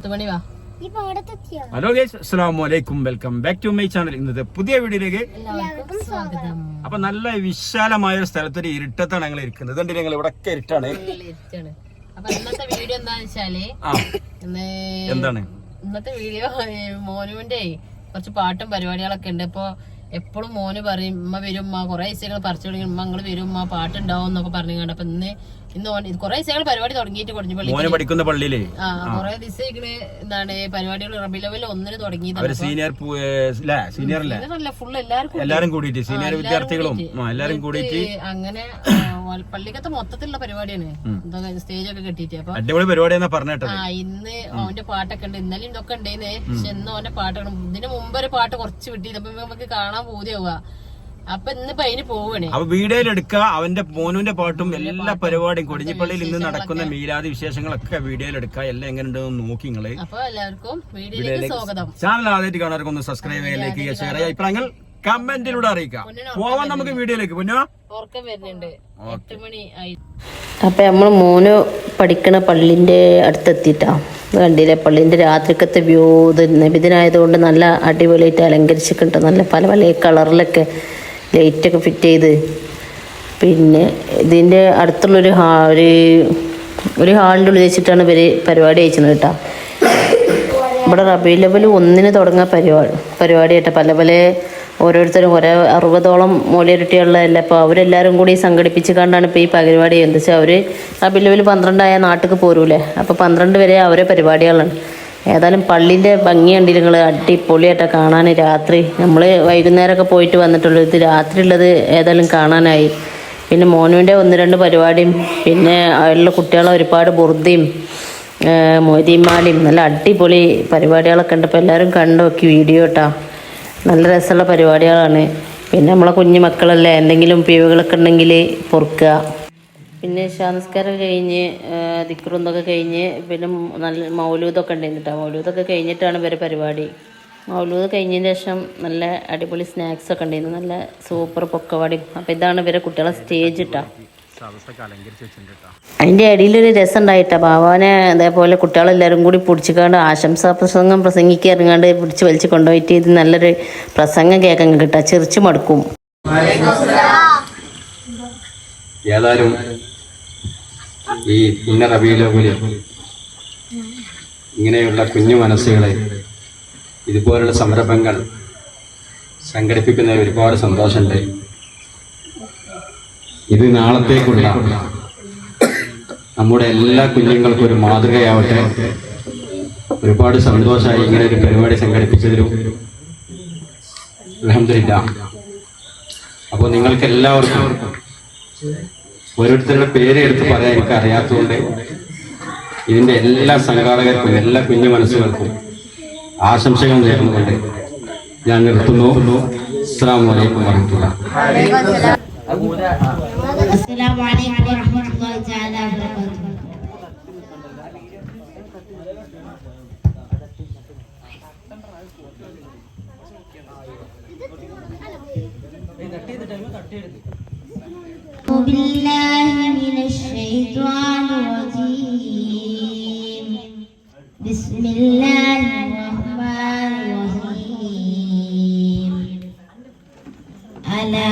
Hello guys, അസ്സലാമു അലൈക്കും. Welcome back to my channel. ഇന്നത്തെ പുതിയ വീഡിയോയിലേക്ക് സ്വാഗതം. അപ്പൊ നല്ല വിശാലമായ ഒരു സ്ഥലത്തൊരു ഇരുട്ടത്താണ് ഞങ്ങൾ ഇരിക്കുന്നത്. ഇതുണ്ട്, ഞങ്ങൾ ഇവിടെ ഇരുട്ടാണ്. അപ്പൊ ഇന്നത്തെ വീഡിയോ എന്താന്ന് വെച്ചാല് എന്താണ് ഇന്നത്തെ വീഡിയോ? മോനുവിന്റെ കുറച്ച് പാട്ടും പരിപാടികളൊക്കെ ഉണ്ട്. ഇപ്പൊ എപ്പോഴും മോന് പറയും ഉമ്മ വരും, ഉമ്മ കുറെ ദിവസങ്ങൾ പറിച്ചു തുടങ്ങി, ഉമ്മ നിങ്ങൾ വരും, ഉമ്മ പാട്ടുണ്ടാവും എന്നൊക്കെ പറഞ്ഞു കണ്ട. അപ്പൊ ഇന്ന് കുറെ ദിവസങ്ങൾ പരിപാടി തുടങ്ങിയിട്ട് കുറഞ്ഞു പഠിക്കുന്ന പള്ളിയില് കുറെ ദിവസം എന്താണ് പരിപാടികൾ റബി ലെവൽ 1 തുടങ്ങിയത്. ഫുൾ എല്ലാരും കൂടിയിട്ട് സീനിയർ വിദ്യാർത്ഥികളും എല്ലാരും കൂടിയിട്ട് അങ്ങനെ പള്ളിക്കത്തെ മൊത്തത്തിലുള്ള പരിപാടിയാണ്. സ്റ്റേജ് ഒക്കെ കെട്ടിട്ട്. അപ്പൊ അടിപൊളി പരിപാടിയാ പറഞ്ഞിട്ട്. ഇന്ന് അവന്റെ പാട്ടൊക്കെ ഉണ്ട്. ഇന്നലെ ഇതൊക്കെ ഉണ്ടായിരുന്നേ. പക്ഷെ ഇന്ന് അവന്റെ പാട്ടൊക്കെ ഇതിന് മുമ്പ് ഒരു പാട്ട് കുറച്ച് വിട്ടിട്ട് അപ്പൊ നമുക്ക് കാണാൻ പൂതിയാവുക. അപ്പൊ ഇന്നിപ്പോ അതിന് പോവണേ. അപ്പൊ വീഡിയോയിൽ എടുക്കുക അവന്റെ മോനുവിന്റെ പാട്ടും എല്ലാ പരിപാടിയും. കൊടിഞ്ഞിപ്പള്ളിയിൽ ഇന്ന് നടക്കുന്ന മീലാദി വിശേഷങ്ങളൊക്കെ വീഡിയോയിൽ എടുക്കുക. എല്ലാം എങ്ങനെയുണ്ടെന്ന് നോക്കി നിങ്ങള്. അപ്പൊ എല്ലാവർക്കും വീഡിയോയിലേക്ക് സ്വാഗതം. ചാനൽ ആദ്യമായിട്ട് കാണാനൊക്കെ ഒന്ന് സബ്സ്ക്രൈബ് ചെയ്യുക, ലൈക്ക് ചെയ്യുക, ഷെയർ ചെയ്യുക. അഭിപ്രായങ്ങൾ കമന്റിലൂടെ അറിയിക്കാം. പോവാൻ നമുക്ക് വീഡിയോയിലേക്ക്. ഉറക്കം വരുന്നുണ്ട്. 8 മണി ആയി. അപ്പം നമ്മൾ മോന് പഠിക്കണ പള്ളിൻ്റെ അടുത്തെത്തിയിട്ടാ കണ്ടില്ലേ. പള്ളീൻ്റെ രാത്രിക്കത്തെ വ്യൂ നബിദിനായതുകൊണ്ട് നല്ല അടിപൊളിയായിട്ട് അലങ്കരിച്ചിട്ടുണ്ട്. നല്ല പല പല കളറിലൊക്കെ ലൈറ്റൊക്കെ ഫിറ്റ് ചെയ്ത്. പിന്നെ ഇതിൻ്റെ അടുത്തുള്ളൊരു ഒരു ഹാളിൻ്റെ ഉള്ളിൽ വെച്ചിട്ടാണ് ഇവർ പരിപാടി അയച്ചത് കേട്ടോ. ഇവിടെ റബീ ലെവൽ 1 തുടങ്ങുക പരിപാടി കേട്ടോ. പല പല ഓരോരുത്തരും 60ഓളം മൂല്യരുട്ടിയുള്ളതല്ല. അപ്പോൾ അവരെല്ലാവരും കൂടി സംഘടിപ്പിച്ച് കണ്ടാണ് ഇപ്പോൾ ഈ പരിപാടി. എന്താ വെച്ചാൽ അവർ റബീ ലെവൽ 12 നാട്ടിലേക്ക് പോരൂലേ. അപ്പോൾ 12 വരെ അവരെ പരിപാടികളാണ്. ഏതായാലും പള്ളീൻ്റെ ഭംഗി കണ്ടില്ല നിങ്ങൾ. അടിപൊളിയായിട്ടാണ് കാണാൻ. രാത്രി നമ്മൾ വൈകുന്നേരമൊക്കെ പോയിട്ട് വന്നിട്ടുള്ളൂ. ഇത് രാത്രി ഉള്ളത് ഏതായാലും കാണാനായി. പിന്നെ മോനുവിൻ്റെ 1-2 പരിപാടിയും പിന്നെ അതിലുള്ള കുട്ടികളെ ഒരുപാട് ബുർദിയും മൊയ്തീമാലിയും നല്ല അടിപൊളി പരിപാടികളൊക്കെ ഉണ്ട്. അപ്പോൾ എല്ലാവരും കണ്ടു നോക്കി വീഡിയോ കേട്ടോ. നല്ല രസമുള്ള പരിപാടികളാണ്. പിന്നെ നമ്മളെ കുഞ്ഞു മക്കളല്ലേ, എന്തെങ്കിലും പിഴവുകളൊക്കെ ഉണ്ടെങ്കിൽ പൊറുക്കുക. പിന്നെ ശാനസ്കാരം കഴിഞ്ഞ് ദിക്റുന്തൊക്കെ കഴിഞ്ഞ് പിന്നെ നല്ല മൗലൂദൊക്കെ ഉണ്ടായിരുന്നു കേട്ടോ. മൗലൂദൊക്കെ കഴിഞ്ഞിട്ടാണ് ഇവരെ പരിപാടി. മൗലൂദ് കഴിഞ്ഞതിന് ശേഷം നല്ല അടിപൊളി സ്നാക്സൊക്കെ ഉണ്ടായിരുന്നു. നല്ല സൂപ്പർ പൊക്കവാടിയും. അപ്പോൾ ഇതാണ് ഇവരെ കുട്ടികളെ സ്റ്റേജ് ഇട്ടാ. അതിൻ്റെ ഇടയിലൊരു രസം ഉണ്ടായിട്ടാ. ബാബാനെ അതേപോലെ കുട്ടികളെല്ലാവരും കൂടി പിടിച്ചിക്കാണ്ട് ആശംസാ പ്രസംഗം പ്രസംഗിക്കുക ഇറങ്ങാണ്ട് പിടിച്ച് വലിച്ച് കൊണ്ടുപോയിട്ട് ഇത് നല്ലൊരു പ്രസംഗം കേൾക്കാൻ കിട്ടാ. ചിരിച്ചു മടുക്കും. ഏതായാലും ഈ പുണ്യ റബീഉൽ അവ്വലിൽ ഇങ്ങനെയുള്ള കുഞ്ഞു മനസ്സുകളെ ഇതുപോലുള്ള സംരംഭങ്ങൾ സംഘടിപ്പിക്കുന്നതിൽ ഒരുപാട് സന്തോഷമുണ്ട്. ഇത് നാളത്തേക്കുള്ള നമ്മുടെ എല്ലാ കുഞ്ഞുങ്ങൾക്കും ഒരു മാതൃകയാവട്ടെ. ഒരുപാട് സന്തോഷമായി ഇങ്ങനെ ഒരു പരിപാടി സംഘടിപ്പിച്ചതിലും അൽഹംദുലില്ലാഹ്. അപ്പോൾ നിങ്ങൾക്ക് എല്ലാവർക്കും ഓരോരുത്തരുടെ പേര് എടുത്ത് പറയാൻ എനിക്ക് അറിയാത്തതുകൊണ്ട് ഇതിൻ്റെ എല്ലാ സംഘാടകർക്കും എല്ലാ കുഞ്ഞു മനസ്സുകൾക്കും ആശംസകൾ നേർന്നുകൊണ്ട് ഞാൻ നിർത്തുന്നു. അസ്സലാമു അലൈക്കും വറഹ്മത്തുള്ളാഹി. അസ്സലാമു അലൈക്കും വറഹ്മത്തുള്ളാഹി തആല വബറകാതുഹു. ബില്ലാഹി മിനശ് ശൈത്വാനിർ റജീം. ബിസ്മില്ലാഹിർ റഹ്മാനിർ റഹീം. അലാ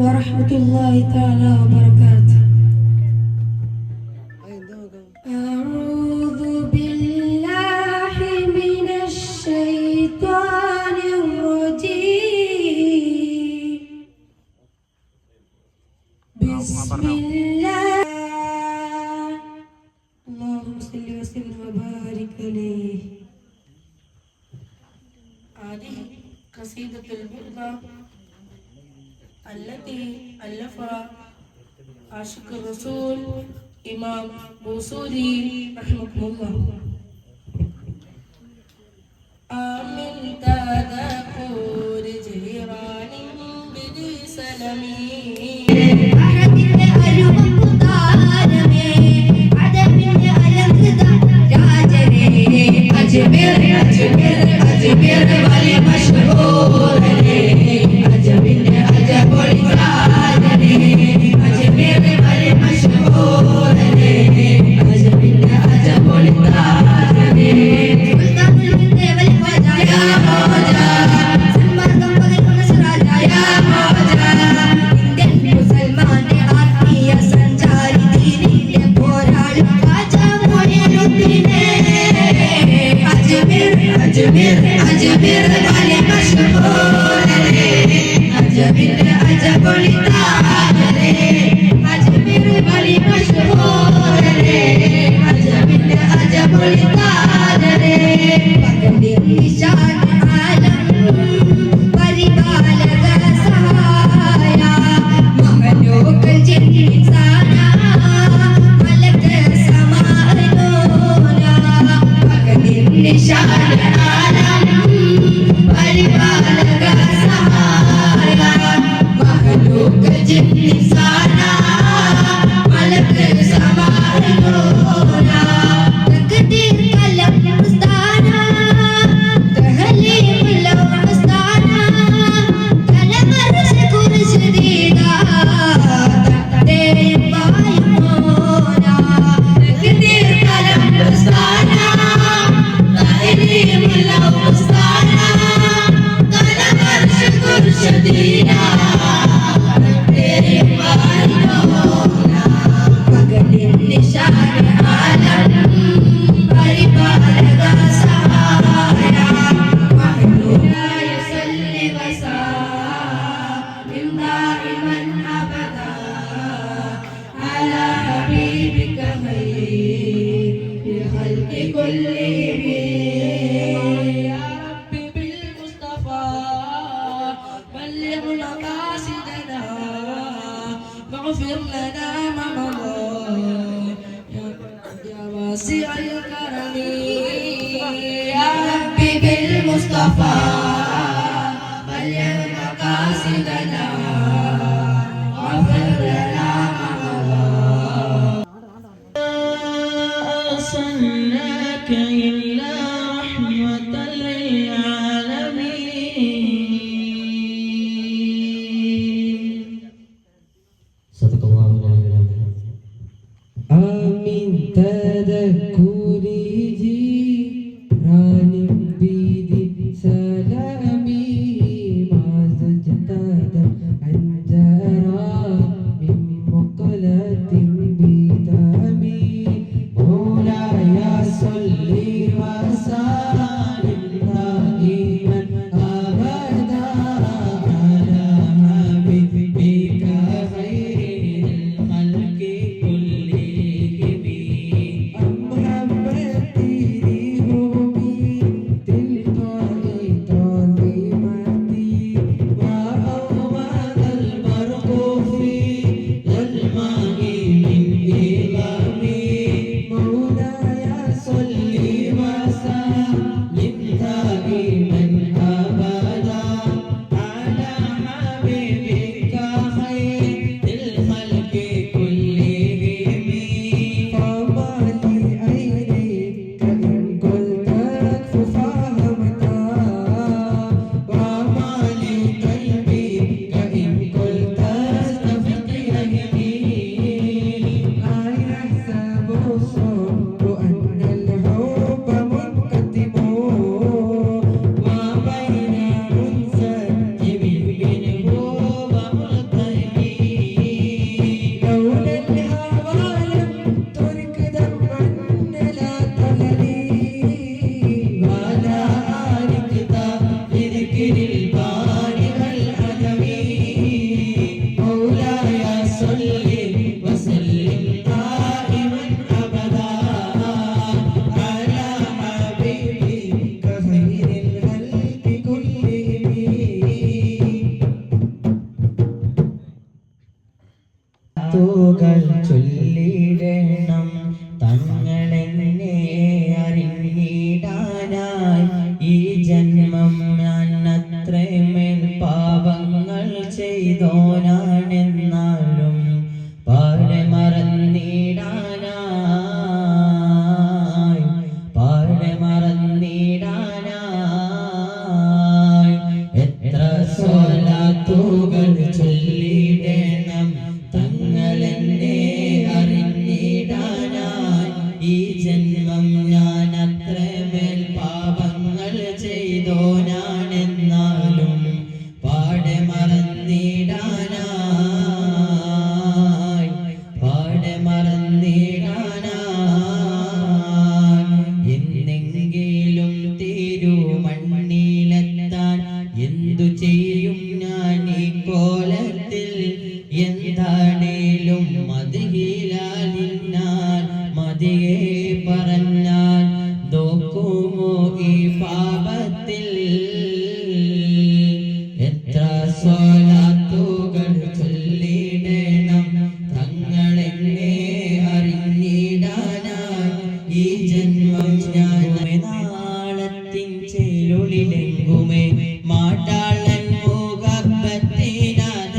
ورحمة الله تعالى وبركاته. أعوذ بالله من الشيطان الرجيم. بسم الله. اللهم صل وسلم وبارك عليه. هذه قصيدة البردة التي ألفها عاشق الرسول إمام بوصيري رحمه الله. آمن تذكر جيران بدي سلمي أجمر أجمر أجمر ولي مشهور أجب أجب لساني أجمر ولي مشهور أجب أجب لساني سلطان الهند والوجع يا موجة سلمان قنبل ونسراجا يا موجة ഇന്ത്യൻ മുസൽമാന്റെ ആത്മീയ സഞ്ചാരി ദീനിന്റെ പോരാളി രാജാ മൊയ്നുദ്ദീനെ أجمر أجمر أجمر ولي مشهور أجمر أجب لساني أجمر ولي مشهور أجمر أجب لساني فقد النشان عالم പരിപാലക സഹായ മഹലൂക ജിൻ ഇൻസാനാ മലക സമാനൂന ഫഖദിൻ നിശാന ആലം പരിപാലക സഹായ മഹലൂക ജിൻ ഇൻസാനാ മലക സമാനൂന തഖദീർ കലം മുസ്താന تهليم لو مستعنا كلام الشكر شديدا تقديم بايمونا تقدير كلام مستعنا تهليم لو مستعنا كلام الشكر شديدا تقديم بايمونا فقد النشان عالم പരിപാലക സഹായ മഹ്ലൂലാ യസല്ലി വസല്ലിം ദായിമൻ അബദാ അലാ ഹബീബിക ഖൈറിൽ ഖൽഖി കുല്ലിഹിം യാ റബ്ബി ബിൽ മുസ്തഫാ ബല്ലിഗ് മഖാസിദനാ വഗ്ഫിർ ലനാ മാ മദാ يا واسع الكرم يا ربي بالمصطفى بلغ مقاصدنا واغفر لنا ما مضى أرسلناك إلا رحمة للعالمين. صدق الله العظيم. آمين تذكري جيران بذي سلامي ما زجت സ്വലാത്തുകൾ ചൊല്ലിടണം തങ്ങളെന്നെ അറിഞ്ഞിടാനായി ഈ ജന്മം ഞാൻ അത്രമേൽ പാപങ്ങൾ ചെയ്തോനാണെന്നാലും പാടെ മറന്നിടാനായി പാടെ മറന്നിടാനായി എത്ര സ്വലാത്തുകൾ ചൊല്ലിടണം തങ്ങളെന്നെ അറിഞ്ഞിടാനായി ഈ ജന്മം ഞാൻ അത്രമേൽ പാപങ്ങൾ ചെയ്തോനാണെന്നാലും പാടെ മറന്നിടാനായി പാടെ മറന്നിടാനായി എന്നെങ്കിലും തിരുമണ്ണിലെത്താൻ എന്തു ചെയ്യും ഞാൻ ഈ കോലത്തിൽ എന്താണേലും മതിയിലാലിനാൽ മതിയെ പറഞ്ഞാൽ നോക്കുമോ ഈ പാപത്തിൽ എത്ര സ്വലാത്തുകൾ ചൊല്ലിടണം തങ്ങളെന്നെ അറിഞ്ഞിടാനായി ഈ ജന്മം ഞാൻ നാളത്തിൻ ചേരുളിലെങ്കുമേ മാട്ടാളൻ മുഖപ്പത്തിനാൽ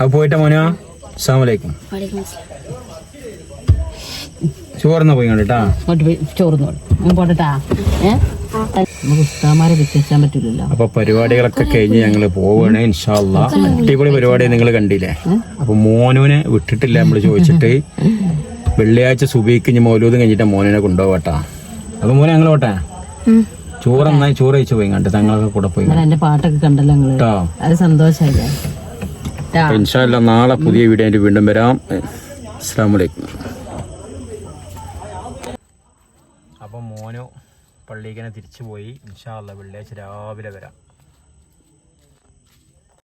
അപ്പോൾ പോയിട്ടാ മോനോ. അസ്സലാമു അലൈക്കും. ചോറുന്ന പോയി കണ്ടിട്ടാ. ചോറുന്നു പോട്ടാ. നമുക്ക് ഉസ്താമാരെ വിശ്വസിക്കാൻ പറ്റില്ലല്ലോ. അപ്പൊ പരിപാടികളൊക്കെ കഴിഞ്ഞ് ഞങ്ങള് പോവുകയാണ് ഇൻഷാ അല്ലാ. അടിപൊളി പരിപാടി നിങ്ങൾ കണ്ടില്ലേ. അപ്പൊ മോനുവിനെ വിട്ടിട്ടില്ല നമ്മള് ചോദിച്ചിട്ട്. വെള്ളിയാഴ്ച സുബഹിക്ക് ഇനി മൗലൂദ് കഴിഞ്ഞിട്ട് മോനെ കൊണ്ടുപോകട്ടാ. അപ്പൊ മോനെ ഞങ്ങൾ പോട്ടെ. ചോറ് കഴിച്ചു പോയി കണ്ട് തങ്ങളൊക്കെ കൂടെ പോയി. എന്റെ പാട്ടൊക്കെ കണ്ടല്ലോ നിങ്ങള്. അത് സന്തോഷായില്ലേ. ഇൻഷാ അല്ലാ നാളെ പുതിയ വീഡിയോ ആയിട്ട് വീണ്ടും വരാം. അസ്സലാമു അലൈക്കും. അപ്പൊ മോനു പള്ളിക്കനെ തിരിച്ചു പോയി. ഇൻഷാ അല്ലാ വെള്ളിയാഴ്ച രാവിലെ വരാം.